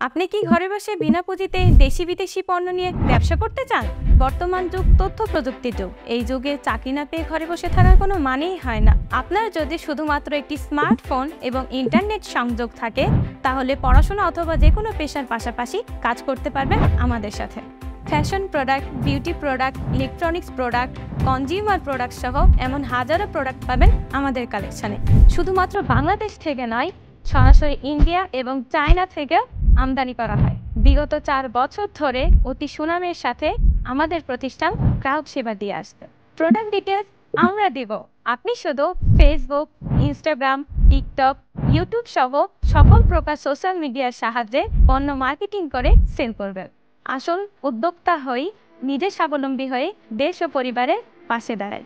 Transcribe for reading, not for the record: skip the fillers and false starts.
আপনি কি ঘরে বসে বিনা পুঁজিতে দেশি বিদেশি পণ্য নিয়ে ব্যবসা করতে চান? বর্তমান যুগ তথ্য প্রযুক্তির যুগ। এই যুগে চাকরি না পেয়ে ঘরে বসে থাকার কোনো মানেই হয় না। আপনার যদি শুধুমাত্র একটি স্মার্টফোন এবং ইন্টারনেট সংযোগ থাকে, তাহলে পড়াশোনা অথবা যে কোনো পেশার পাশাপাশি কাজ করতে পারবেন আমাদের সাথে। Fashion product, beauty product, electronics product, consumer product সহ এমন হাজারো প্রোডাক্ট পাবেন আমাদের কালেকশনে। শুধুমাত্র বাংলাদেশ থেকে নয়, সরাসরি ইন্ডিয়া এবং চায়না থেকেও আমদানি করা হয়। বিগত 4 বছর ধরে অতি সুনামের সাথে আমাদের প্রতিষ্ঠান গ্রাহক সেবা দিয়ে আসছে। প্রোডাক্ট ডিটেলস আমরা দিব, আপনি শুধু ফেসবুক, ইনস্টাগ্রাম, টিকটক, ইউটিউব সহ সকল প্রকার সোশ্যাল মিডিয়ার সাহায্যে পণ্য মার্কেটিং করে সেল করবেন। আসল উদ্যোক্তা হই, নিজে স্বাবলম্বী হয়ে দেশ ও পরিবারের পাশে দাঁড়ায়।